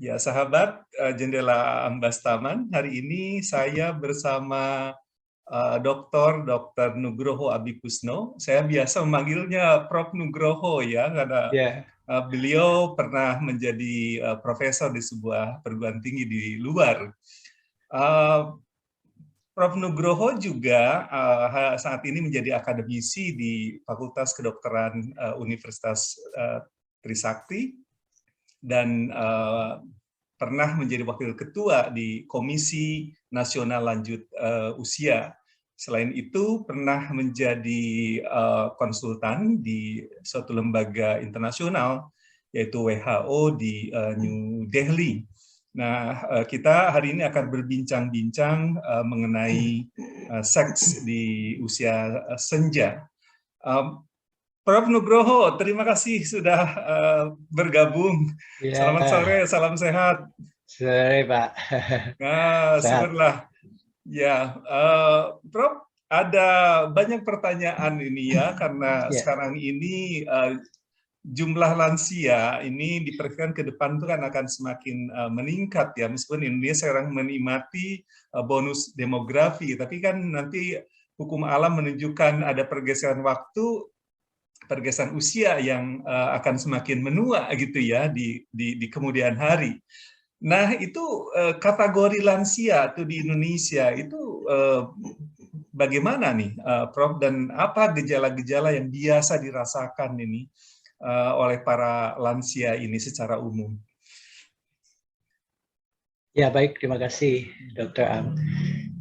Ya, sahabat Jendela Ambas Taman, hari ini saya bersama Dr. Nugroho Abikusno. Saya biasa memanggilnya Prof. Nugroho ya, karena Ya, beliau pernah menjadi profesor di sebuah perguruan tinggi di luar. Prof. Nugroho juga saat ini menjadi akademisi di Fakultas Kedokteran Universitas Trisakti dan pernah menjadi wakil ketua di Komisi Nasional Lanjut Usia. Selain itu, pernah menjadi konsultan di suatu lembaga internasional, yaitu WHO di New Delhi. Nah, kita hari ini akan berbincang-bincang mengenai seks di usia senja. Prof. Nugroho, terima kasih sudah bergabung. Selamat sore, ya, salam sehat. sore Pak. Nah, Sehat. syukurlah. Ya, Prof, ada banyak pertanyaan ini ya, karena Ya, sekarang ini jumlah lansia ini diperkirakan ke depan itu kan akan semakin meningkat ya, meskipun Indonesia sekarang menikmati bonus demografi, tapi kan nanti hukum alam menunjukkan ada pergeseran waktu, pergeseran usia yang akan semakin menua gitu ya di kemudian hari. Nah, itu kategori lansia tuh di Indonesia itu bagaimana nih, Prof, dan apa gejala-gejala yang biasa dirasakan ini oleh para lansia ini secara umum? ya baik, terima kasih Dr. Am.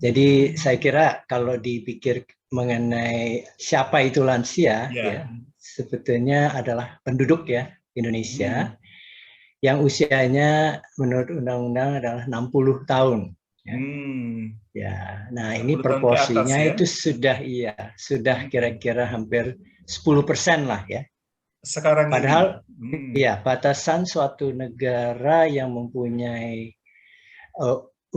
Jadi saya kira kalau dipikir mengenai siapa itu lansia, Ya. ya sebetulnya adalah penduduk ya Indonesia Hmm. yang usianya menurut undang-undang adalah 60 tahun. Ya. Hmm. Ya, nah ini 60 tahun ke atas proporsinya ya. itu sudah Hmm. kira-kira hampir 10% lah ya. Sekarang ini. Padahal ya batasan suatu negara yang mempunyai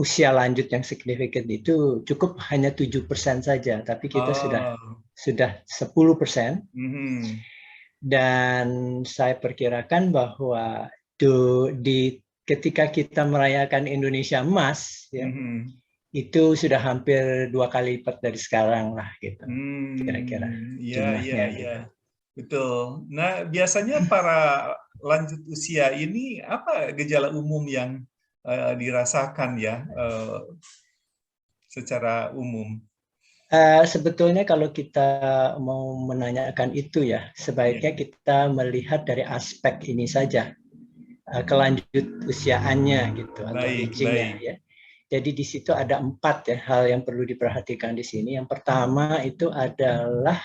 usia lanjut yang signifikan itu cukup hanya 7% saja, tapi kita sudah Oh. 10%. Hmm. Dan saya perkirakan bahwa ketika kita merayakan Indonesia Emas ya, Hmm. itu sudah hampir 2 kali lipat dari sekarang lah gitu kira-kira Iya, iya, jumlahnya iya. gitu. Betul. Nah, biasanya para lanjut usia ini apa gejala umum yang dirasakan ya secara umum? Sebetulnya kalau kita mau menanyakan itu ya, Ya. sebaiknya kita melihat dari aspek ini saja, kelanjut usiaannya gitu atau Baik, agingnya baik. ya. Jadi di situ ada 4 ya hal yang perlu diperhatikan di sini. Yang pertama itu adalah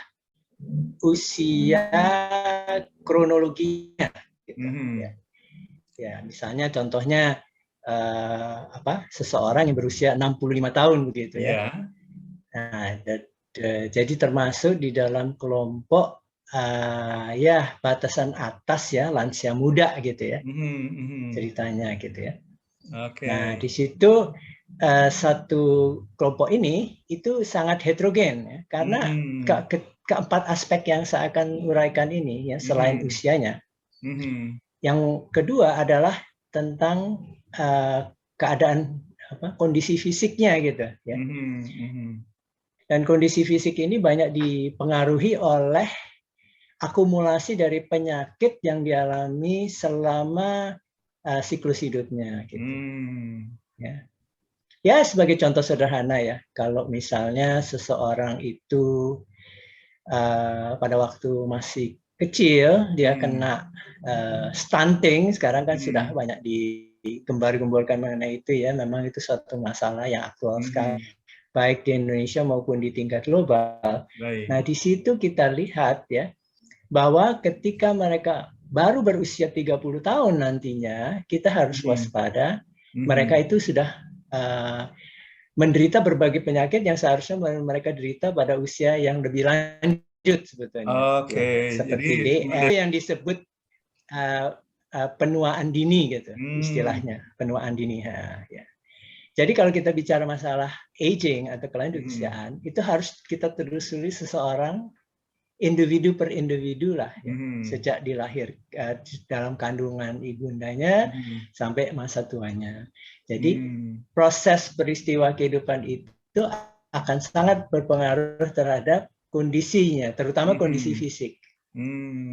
usia kronologinya gitu ya. Mhm. Ya, misalnya contohnya seseorang yang berusia 65 tahun begitu ya. Ya. Nah, jadi termasuk di dalam kelompok ya batasan atas ya lansia muda gitu ya Mhm, mhm. ceritanya gitu ya. Nah, Oke. di situ satu kelompok ini itu sangat heterogen ya, karena Mhm. keempat aspek yang saya akan uraikan ini ya selain Mhm. usianya. Mhm. Yang kedua adalah tentang keadaan kondisi fisiknya gitu ya. Mhm. Mhm. Dan kondisi fisik ini banyak dipengaruhi oleh akumulasi dari penyakit yang dialami selama siklus hidupnya gitu. Hmm. Ya. Ya, sebagai contoh sederhana ya, kalau misalnya seseorang itu pada waktu masih kecil dia Hmm. kena stunting, sekarang kan sudah Mhm. banyak digembar-gemborkan mengenai itu ya, memang itu suatu masalah yang aktual sekali Mhm. baik di Indonesia maupun di tingkat global. Nah, Baik. di situ kita lihat ya bahwa ketika mereka baru berusia 30 tahun nantinya, kita harus Mhm. waspada. Mereka Mhm. itu sudah uh, menderita berbagai penyakit yang seharusnya mereka derita pada usia yang lebih lanjut sebetulnya. Oke, Ya, jadi seperti DM yang disebut penuaan dini gitu istilahnya, penuaan dini. Ya. Jadi kalau kita bicara masalah aging atau kelanjutan usiaan, itu harus kita telusuri seseorang individu per individu lah, ya. Hmm. Sejak dilahir dalam kandungan ibundanya sampai masa tuanya. Jadi proses peristiwa kehidupan itu akan sangat berpengaruh terhadap kondisinya, terutama kondisi fisik.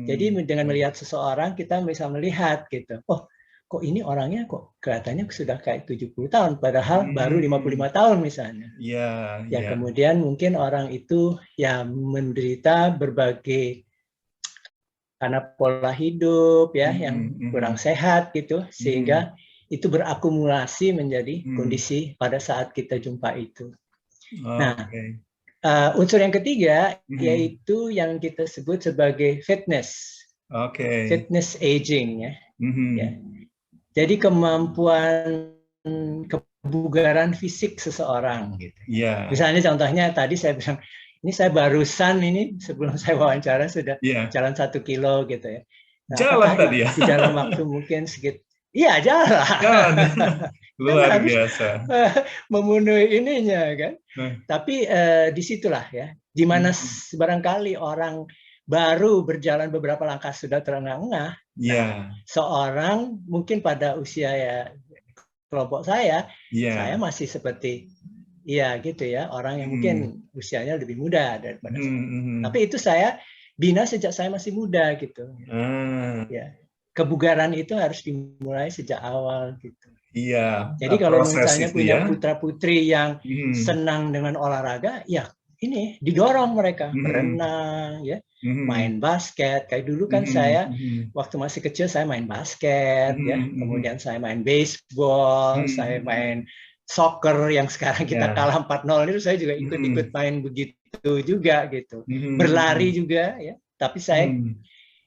Jadi dengan melihat seseorang kita bisa melihat gitu, oh kok ini orangnya kok kelihatannya sudah kayak 70 tahun padahal baru 55 tahun misalnya. Ya kemudian mungkin orang itu ya menderita berbagai karena pola hidup ya yang kurang sehat gitu, sehingga itu berakumulasi menjadi kondisi pada saat kita jumpa itu. Nah, unsur yang ketiga yaitu yang kita sebut sebagai fitness. Fitness aging ya. Ya. Jadi kemampuan kebugaran fisik seseorang gitu. Misalnya contohnya tadi saya bilang ini saya barusan ini sebelum saya wawancara sudah jalan 1 kilo gitu ya. Nah, jalan tadi ya? Di dalam waktu mungkin sekitar, iya jalan. Luar biasa. Memenuhi ininya kan. Tapi disitulah ya, di mana barangkali orang baru berjalan beberapa langkah sudah terengah-engah. Seorang mungkin pada usia ya kelompok saya masih seperti gitu ya, orang yang mungkin usianya lebih muda daripada saya. Tapi itu saya bina sejak saya masih muda gitu. Ya. Kebugaran itu harus dimulai sejak awal gitu. Jadi kalau misalnya punya putra-putri yang senang dengan olahraga, ya ini didorong mereka berenang ya, main basket. Kayak dulu kan saya waktu masih kecil saya main basket ya, kemudian saya main baseball, saya main soccer yang sekarang kita kalah 4-0 itu saya juga ikut-ikut main begitu juga gitu. Berlari juga ya. Tapi saya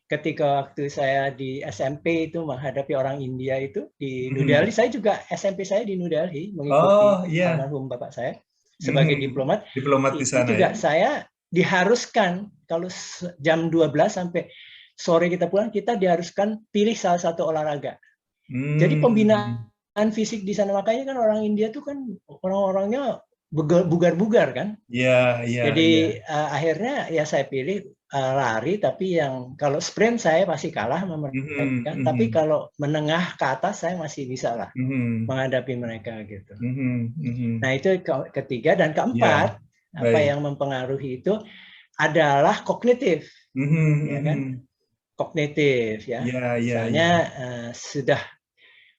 ketika waktu saya di SMP itu menghadapi orang India itu di New Delhi, saya juga SMP saya di New Delhi mengikuti almarhum bapak saya sebagai diplomat. Diplomat di sana juga saya diharuskan kalau jam 12 sampai sore kita pulang, kita diharuskan pilih salah satu olahraga. Jadi pembinaan fisik di sana, makanya kan orang India tuh kan orang-orangnya bugar-bugar kan. Jadi akhirnya ya saya pilih lari, tapi yang kalau sprint saya pasti kalah sama mereka. Tapi kalau menengah ke atas saya masih bisa lah menghadapi mereka gitu. Nah itu ketiga, dan keempat apa yang mempengaruhi itu adalah kognitif, ya kan? Kognitif ya. Misalnya sudah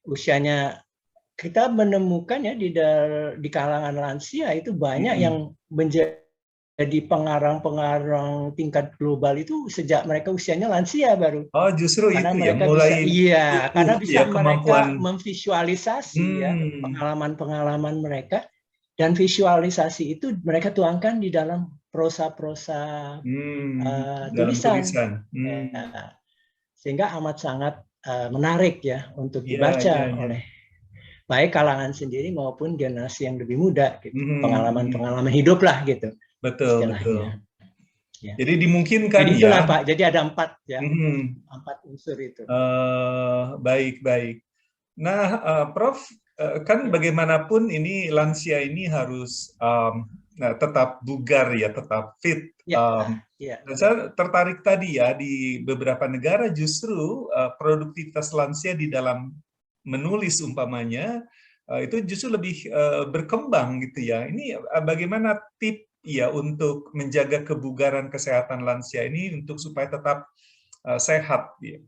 usianya, kita menemukan ya di kalangan lansia itu banyak yang menjadi pengarang-pengarang tingkat global itu sejak mereka usianya lansia baru. Oh justru karena itu mereka ya mulai bisa, karena bisa mereka kemampuan memvisualisasi ya pengalaman-pengalaman mereka, dan visualisasi itu mereka tuangkan di dalam prosa-prosa tulisan. Sehingga amat sangat menarik ya untuk dibaca oleh baik kalangan sendiri maupun generasi yang lebih muda gitu. Pengalaman-pengalaman hidup lah gitu. Betul. Ya. Jadi dimungkinkan jadi itulah, Pak. Jadi ada 4 ya. 4 unsur itu. Baik. Nah, Prof, kan bagaimanapun ini lansia ini harus tetap bugar ya, tetap fit. Dan saya tertarik tadi ya, di beberapa negara justru produktivitas lansia di dalam menulis umpamanya itu justru lebih berkembang gitu ya. Ini bagaimana tips ya untuk menjaga kebugaran kesehatan lansia ini untuk supaya tetap sehat ya?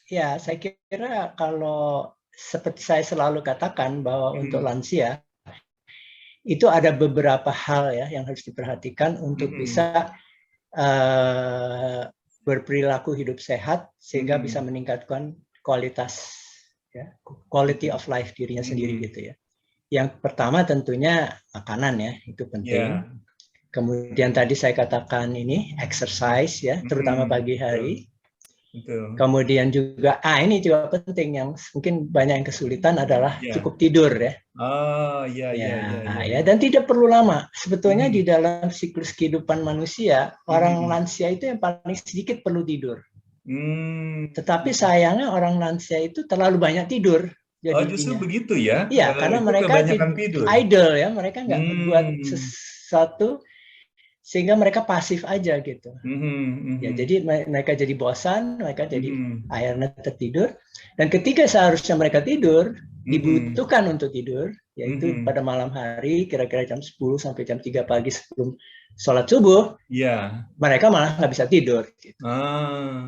Ya, saya kira kalau seperti saya selalu katakan bahwa untuk lansia itu ada beberapa hal ya yang harus diperhatikan untuk bisa berperilaku hidup sehat sehingga bisa meningkatkan kualitas ya, quality of life dirinya sendiri gitu ya. Yang pertama tentunya makanan ya, itu penting. Kemudian tadi saya katakan ini exercise ya, terutama pagi hari. Kemudian juga ini juga penting, yang mungkin banyak yang kesulitan adalah cukup tidur ya. Ya, dan tidak perlu lama. Sebetulnya di dalam siklus kehidupan manusia, orang lansia itu yang paling sedikit perlu tidur. Tetapi sayangnya orang lansia itu terlalu banyak tidur. Justru begitu ya? Iya, karena mereka idle ya, mereka nggak berbuat sesuatu sehingga mereka pasif aja gitu. Ya, jadi mereka jadi bosan, mereka jadi akhirnya tertidur. Dan ketika seharusnya mereka tidur, dibutuhkan untuk tidur, yaitu pada malam hari, kira-kira jam 10 sampai jam 3 pagi sebelum sholat subuh, mereka malah nggak bisa tidur. Gitu.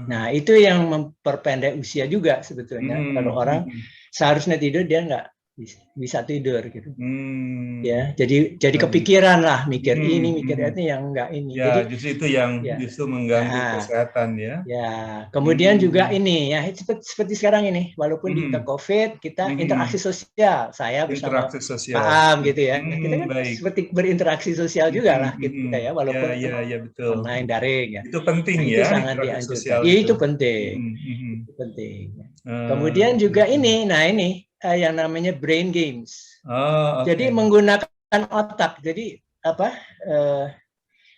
Nah, itu yang memperpendek usia juga sebetulnya. Kalau orang seharusnya tidur, dia nggak bisa tidur gitu. Ya, jadi kepikiran lah, mikir ini, mikir itu yang enggak ini. Ya, jadi justru itu yang justru mengganggu kesehatan ya. Ya, kemudian juga ini ya seperti sekarang ini, walaupun di COVID kita interaksi sosial, saya bersama Pak Am gitu ya. Kita kan seperti berinteraksi sosial juga lah kita ya, walaupun betul. online daring ya. Itu penting itu sangat dianjurkan. Itu penting. Itu penting. Kemudian juga ini, yang namanya brain games. Jadi menggunakan otak. Jadi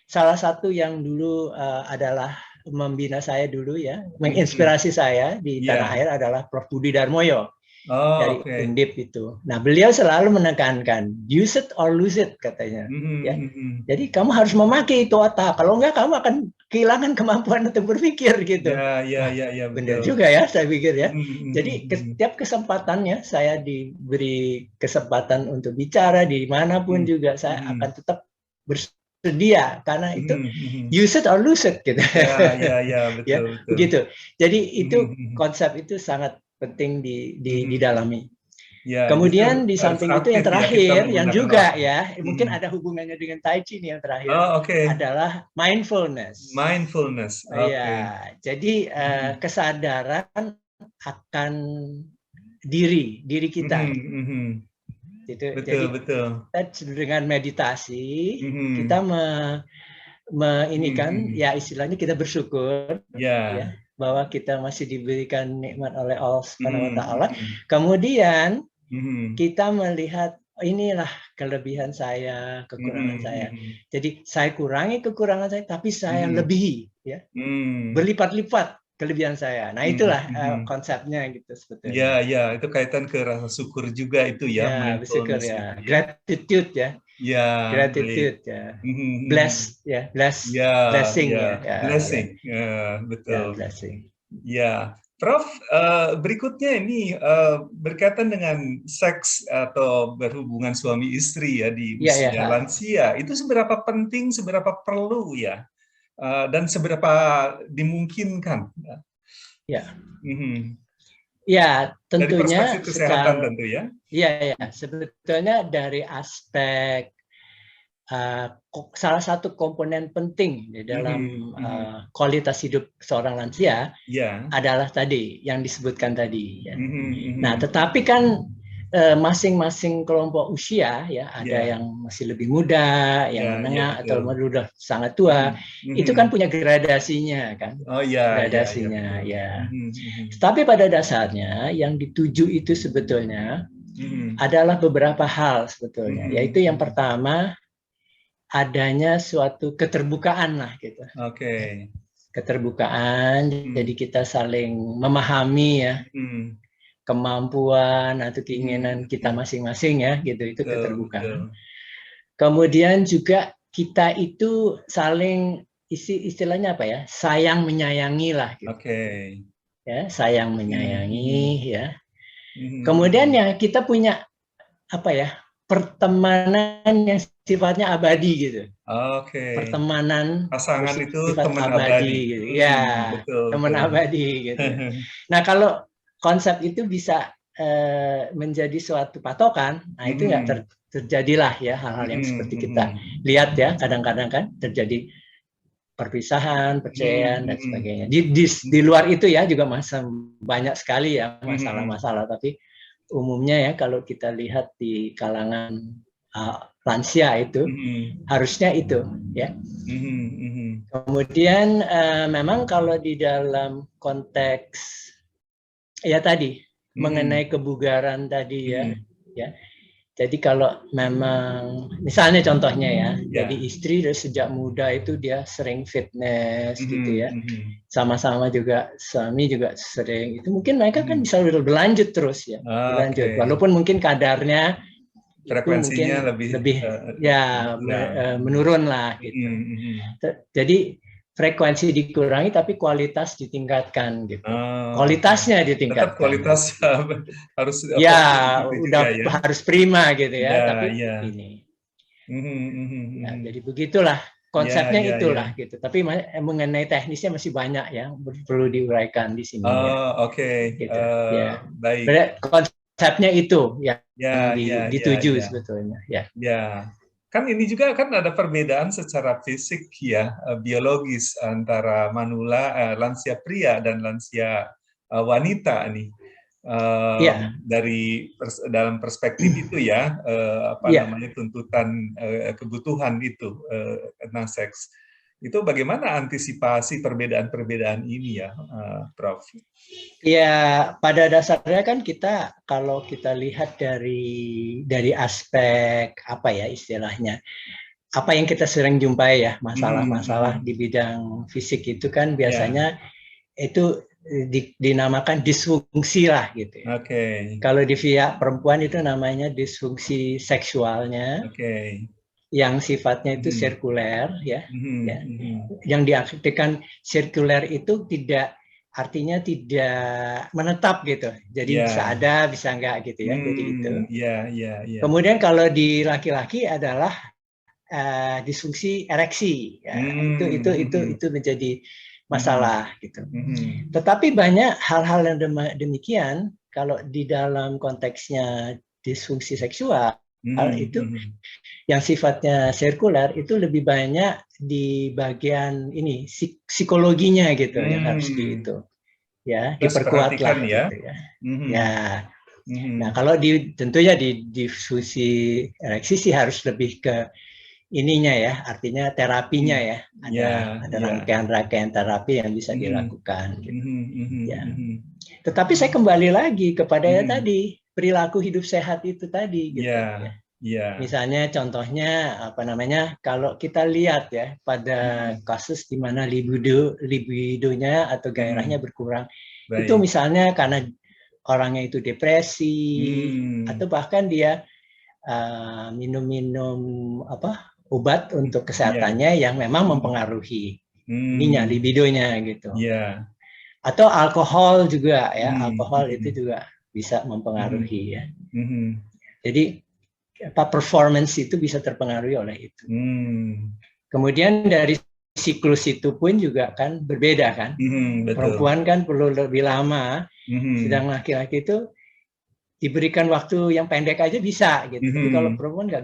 salah satu yang dulu adalah membina saya dulu ya, menginspirasi saya di tanah air adalah Prof. Budi Darmoyo dari Undip itu. Nah, beliau selalu menekankan use it or lose it katanya. Ya. Jadi kamu harus memakai itu otak. Kalau enggak, kamu akan kehilangan kemampuan untuk berpikir gitu. Benar juga ya, saya pikir ya. Jadi setiap kesempatannya saya diberi kesempatan untuk bicara dimanapun juga saya akan tetap bersedia karena itu use it or lose it gitu. Betul. Begitu. Jadi itu konsep itu sangat penting didalami. Kemudian di samping itu yang terakhir yang juga ya mungkin ada hubungannya dengan Tai Chi nih yang terakhir adalah mindfulness. Ya, jadi kesadaran akan diri kita. Gitu. Jadi dengan meditasi kita ya istilahnya kita bersyukur ya bahwa kita masih diberikan nikmat oleh Allah Subhanahu wa taala. Kemudian kita melihat inilah kelebihan saya, kekurangan saya. Jadi saya kurangi kekurangan saya tapi saya lebihi ya. Berlipat-lipat kelebihan saya. Nah, itulah konsepnya gitu sebetulnya. Ya, itu kaitan ke rasa syukur juga itu ya, bersyukur ya. Gratitude ya. Gratitude ya. Blessing ya. Blessing. Betul. Blessing. Ya. Prof, berikutnya ini berkaitan dengan seks atau berhubungan suami istri ya di usia lansia. Itu seberapa penting, seberapa perlu ya? Dan seberapa dimungkinkan? Ya. Ya, tentunya dari perspektif kesehatan tentu ya. Iya, sebetulnya dari aspek salah satu komponen penting di dalam kualitas hidup seorang lansia adalah tadi yang disebutkan tadi. Ya. Nah, tetapi kan masing-masing kelompok usia ya ada yang masih lebih muda, yang menengah atau sudah sangat tua, itu kan punya gradasinya kan. Gradasinya ya. Tapi pada dasarnya yang dituju itu sebetulnya adalah beberapa hal sebetulnya, yaitu yang pertama adanya suatu keterbukaan lah gitu. Keterbukaan, jadi kita saling memahami ya. Kemampuan atau keinginan kita masing-masing ya gitu, itu keterbukaan. Kemudian juga kita itu saling istilahnya apa ya, sayang menyayangi lah gitu. Ya, sayang menyayangi ya. Kemudian ya kita punya apa ya, pertemanan yang sifatnya abadi gitu. Pertemanan pasangan itu teman abadi gitu. Ya, teman abadi gitu. Nah, kalau konsep itu bisa menjadi suatu patokan, nah itu nggak terjadilah ya hal-hal yang seperti kita lihat ya, kadang-kadang kan terjadi perpisahan, perceraian dan sebagainya. Di luar itu ya juga banyak sekali ya masalah-masalah, tapi umumnya ya kalau kita lihat di kalangan lansia itu harusnya itu ya. Kemudian memang kalau di dalam konteks ya tadi mengenai kebugaran tadi ya. Jadi kalau memang misalnya contohnya ya, jadi istri dari sejak muda itu dia sering fitness gitu ya. Sama-sama juga suami juga sering. Itu mungkin mereka kan bisa berlanjut terus ya. Berlanjut. Walaupun mungkin kadarnya frekuensinya lebih ya menurun lah gitu. Jadi frekuensi dikurangi tapi kualitas ditingkatkan gitu. Kualitasnya ditingkatkan. Tetap kualitas harus ya udah ya. Harus prima gitu ya, tapi ini. Ya, jadi begitulah konsepnya itulah gitu. Tapi mengenai teknisnya masih banyak yang perlu diuraikan di sini. Oke. Gitu. Baik. Konsepnya itu yang dituju sebetulnya. Ya. Kan ini juga kan ada perbedaan secara fisik ya, biologis antara manula, lansia pria dan lansia wanita nih. Dari dalam perspektif itu ya, namanya tuntutan kebutuhan itu tentang seks. Itu bagaimana antisipasi perbedaan-perbedaan ini ya, Prof? Ya, pada dasarnya kan kita kalau kita lihat dari aspek apa ya istilahnya, apa yang kita sering jumpai ya, masalah-masalah di bidang fisik itu kan biasanya itu dinamakan disfungsi lah gitu. Kalau di pihak perempuan itu namanya disfungsi seksualnya. Yang sifatnya itu sirkuler ya. Yang diartikan sirkuler itu artinya tidak menetap gitu. Jadi bisa ada, bisa enggak gitu ya. Jadi itu. Kemudian kalau di laki-laki adalah disfungsi ereksi. Ya. Itu menjadi masalah gitu. Tetapi banyak hal-hal yang demikian kalau di dalam konteksnya disfungsi seksual itu yang sifatnya sirkuler itu lebih banyak di bagian ini psikologinya gitu yang harus diperkuat lah gitu ya. Nah kalau tentunya di disfungsi ereksi sih harus lebih ke ininya ya, artinya terapinya ya, ada rangkaian terapi yang bisa dilakukan gitu. Tetapi saya kembali lagi kepada tadi perilaku hidup sehat itu tadi gitu. Misalnya contohnya kalau kita lihat ya pada kasus di mana libidonya atau gairahnya berkurang, itu misalnya karena orangnya itu depresi atau bahkan dia minum-minum obat untuk kesehatannya yang memang mempengaruhi libidonya gitu. Atau alkohol juga ya, alkohol itu juga bisa mempengaruhi ya. Jadi performance itu bisa terpengaruhi oleh itu. Kemudian dari siklus itu pun juga kan berbeda kan. Perempuan kan perlu lebih lama, sedang laki-laki itu diberikan waktu yang pendek aja bisa gitu. Tapi kalau perempuan nggak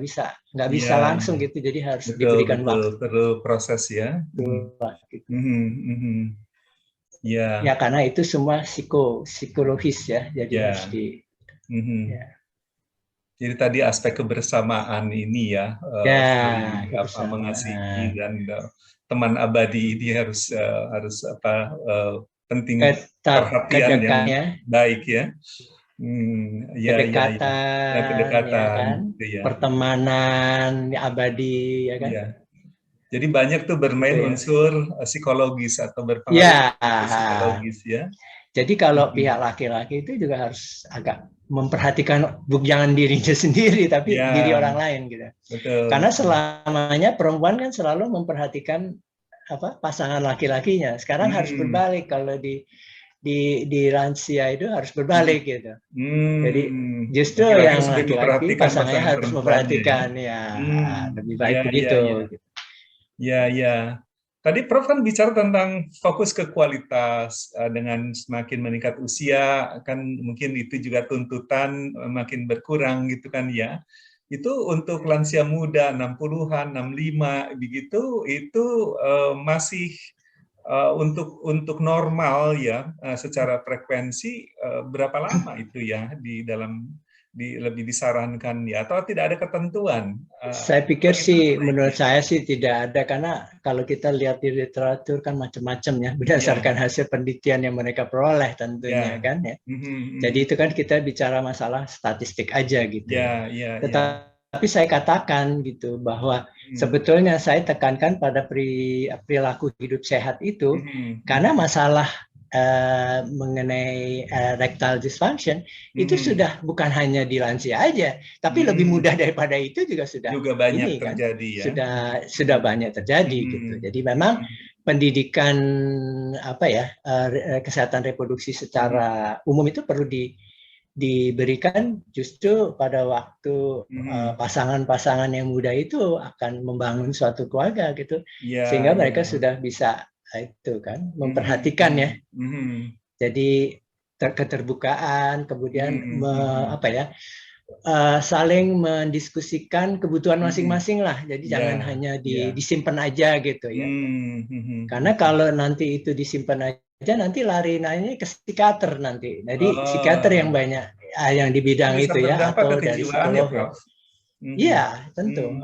bisa langsung gitu. Jadi harus diberikan waktu. Perlu proses ya. Gitu. Ya karena itu semua psikologis ya. Jadi harus Jadi tadi aspek kebersamaan ini ya, mengasihi dan teman abadi ini harus penting perhatian yang baik ya. Kedekatan, pertemanan abadi ya kan. Jadi banyak tuh bermain unsur psikologis atau berpengaruh psikologis ya. Jadi kalau pihak laki-laki itu juga harus agak memperhatikan jangan dirinya sendiri tapi diri orang lain gitu. Karena selamanya perempuan kan selalu memperhatikan pasangan laki-lakinya. Sekarang harus berbalik, kalau di lansia itu harus berbalik gitu. Jadi justru yang laki-laki pasangannya harus memperhatikan lebih baik begitu. Ya. Tadi Prof kan bicara tentang fokus ke kualitas dengan semakin meningkat usia, kan mungkin itu juga tuntutan makin berkurang gitu kan ya. Itu untuk lansia muda 60-an, 65 begitu itu masih untuk normal ya secara frekuensi berapa lama itu ya lebih disarankan ya, atau tidak ada ketentuan? Saya pikir sih, menurut saya sih tidak ada, karena kalau kita lihat di literatur kan macam-macam ya, berdasarkan hasil penelitian yang mereka peroleh tentunya kan ya. Jadi itu kan kita bicara masalah statistik aja gitu. Tetapi saya katakan gitu bahwa sebetulnya saya tekankan pada perilaku hidup sehat itu karena masalah mengenai erectile dysfunction itu sudah bukan hanya di lansia aja, tapi lebih mudah daripada itu juga banyak ini kan terjadi ya. Sudah banyak terjadi gitu. Jadi memang pendidikan kesehatan reproduksi secara umum itu perlu diberikan justru pada waktu pasangan-pasangan yang muda itu akan membangun suatu keluarga gitu, sehingga mereka sudah bisa itu kan memperhatikan ya. Jadi keterbukaan, kemudian saling mendiskusikan kebutuhan masing-masing lah. Jadi jangan hanya disimpan aja gitu ya. Karena kalau nanti itu disimpan aja, nanti lari nanya ke psikiater nanti. Jadi psikiater yang banyak yang di bidang itu ya, atau dari psikolog ya. Iya, tentu.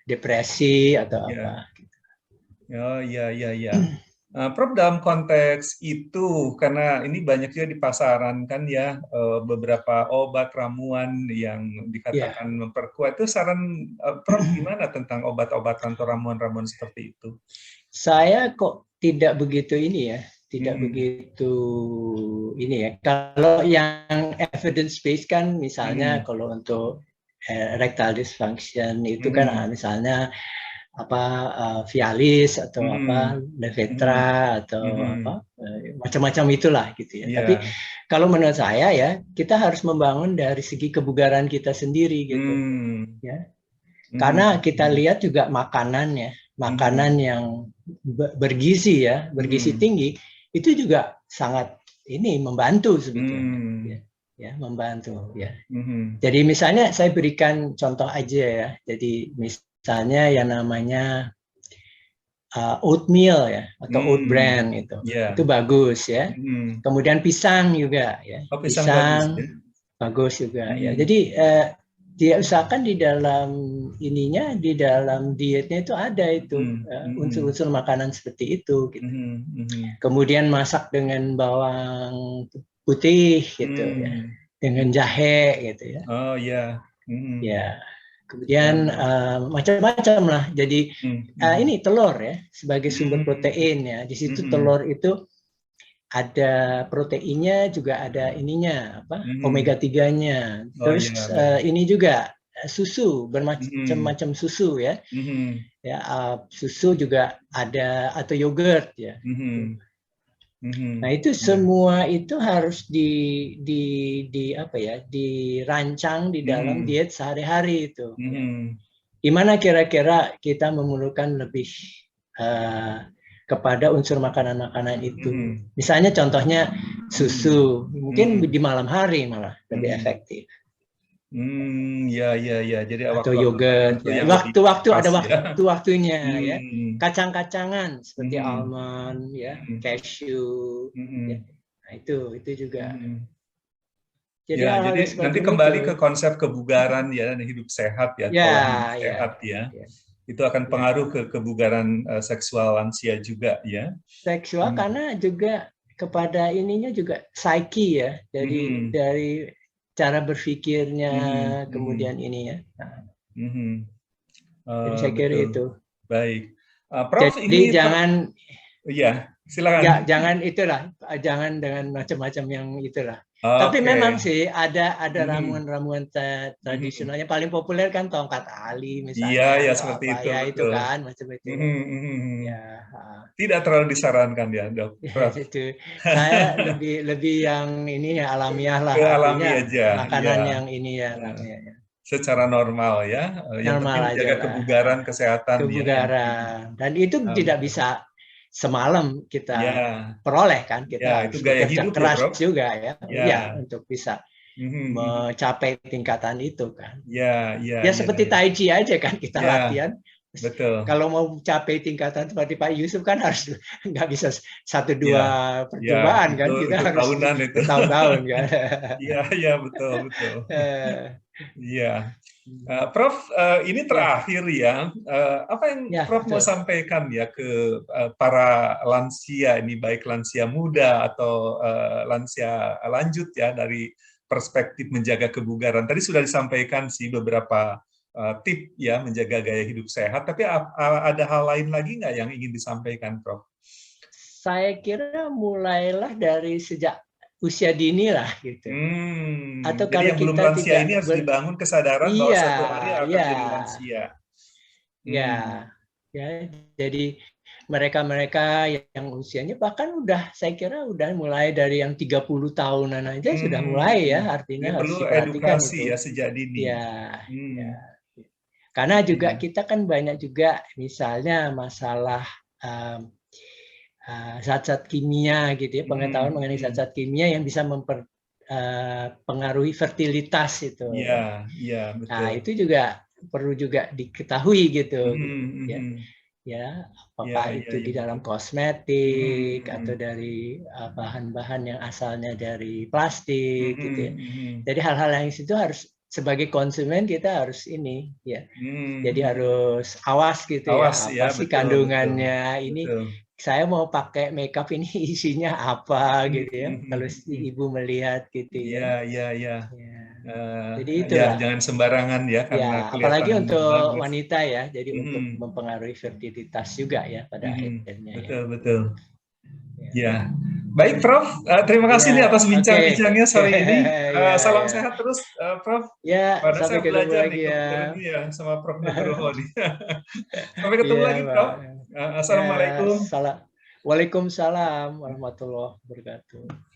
Depresi atau apa. Oh iya. Prof, dalam konteks itu, karena ini banyak juga di pasaran kan ya, beberapa obat ramuan yang dikatakan memperkuat, itu saran Prof gimana tentang obat-obatan atau ramuan-ramuan seperti itu? Saya kok tidak begitu ini ya, tidak begitu ini ya. Kalau yang evidence based kan misalnya kalau untuk erectile dysfunction itu kan misalnya Vialis atau Levitra atau macam-macam itulah gitu ya. Tapi kalau menurut saya ya, kita harus membangun dari segi kebugaran kita sendiri gitu. Ya. Karena kita lihat juga makanannya, makanan yang bergizi ya, bergizi tinggi itu juga sangat ini membantu sebetulnya. Ya, membantu ya. Jadi misalnya saya berikan contoh aja ya. Jadi misalnya yang namanya oatmeal ya atau oat bran itu bagus ya. Kemudian pisang juga ya. Pisang bagus juga ya. Jadi dia usahakan di dalam ininya, di dalam dietnya itu ada itu unsur-unsur makanan seperti itu. Gitu. Kemudian masak dengan bawang putih gitu ya, dengan jahe gitu ya. Oh ya. Ya. Kemudian macam-macam lah. Jadi ini telur ya sebagai sumber protein ya. Di situ telur itu ada proteinnya, juga ada ininya omega 3-nya. Terus ini juga susu, bermacam-macam susu ya. Ya susu juga ada atau yogurt ya. Nah itu semua itu harus dirancang di dalam diet sehari-hari itu. Gimana kira-kira kita memerlukan lebih kepada unsur makanan-makanan itu. Misalnya contohnya susu, mungkin di malam hari malah lebih efektif. Ya. Jadi atau yogurt. Ya. Waktu-waktu ada waktu-waktunya ya. Kacang-kacangan seperti almond, ya, cashew. Ya. Nah, itu juga. Jadi nanti kembali ke konsep kebugaran ya dan hidup sehat ya, pola hidup sehat ya. Itu akan pengaruh ke kebugaran seksual lansia juga ya. Seksual karena juga kepada ininya juga psyche ya, dari cara berpikirnya, kemudian ini ya. Jadi saya kira itu. Baik. Prof, jadi ini jangan. Iya, silakan. Ya, jangan itulah, jangan dengan macam-macam yang itulah. Tapi memang sih ada ramuan-ramuan tradisional yang paling populer kan tongkat ali misalnya. Iya, seperti itu. Ya itu kan macam itu. Ya. Tidak terlalu disarankan ya, Dok. Itu saya lebih yang ini ya alamiah lah. Alami aja. Makanan yang ini ya alamiah. Secara normal ya. Yang penting menjaga kebugaran, kesehatan. Kebugaran. Dan itu tidak bisa semalam kita peroleh kan, kita harus bekerja keras juga ya, untuk bisa mencapai tingkatan itu kan. Ya seperti Tai Chi aja kan, kita latihan. Betul. Kalau mau capai tingkatan seperti Pak Yusuf kan harus nggak bisa 1-2 percobaan kan, kita harus bertahun-tahun kan. Iya betul. Iya. Prof, ini terakhir ya. Apa yang Prof mau sampaikan ya ke para lansia ini, baik lansia muda atau lansia lanjut ya, dari perspektif menjaga kebugaran. Tadi sudah disampaikan sih beberapa tip ya menjaga gaya hidup sehat. Tapi ada hal lain lagi nggak yang ingin disampaikan, Prof? saya kira mulailah dari sejak usia dini lah gitu. Atau jadi kalau yang belum lansia ini harus dibangun kesadaran bahwa suatu hari akan jadi lansia. Ya, jadi mereka-mereka yang usianya bahkan saya kira udah mulai dari yang 30 tahunan aja sudah mulai ya, artinya harus diperhatikan edukasi ya sejak dini. Ya. Karena juga kita kan banyak juga misalnya masalah zat-zat kimia gitu ya, pengetahuan mengenai zat-zat kimia yang bisa mempengaruhi fertilitas itu. Iya, betul. Nah, itu juga perlu juga diketahui gitu. Ya, apakah itu di dalam kosmetik atau dari bahan-bahan yang asalnya dari plastik gitu ya. Jadi hal-hal yang itu harus sebagai konsumen kita harus ini ya. Jadi harus awas gitu ya, apa sih kandungannya ini. Saya mau pakai makeup ini isinya apa gitu ya. Kalau ibu melihat gitu ya. Iya. Jadi itulah. Jangan sembarangan ya, karena apalagi untuk wanita ya. Jadi untuk mempengaruhi fertilitas juga ya pada akhirnya. Betul. Ya. Baik, Prof. Terima kasih nih atas bincang-bincangnya sore ini. Salam sehat terus, Prof. Sampai saya ketemu belajar lagi nih sama Prof. Nugroho nih. Sampai ketemu lagi, Prof. Assalamualaikum. Waalaikumsalam warahmatullahi wabarakatuh.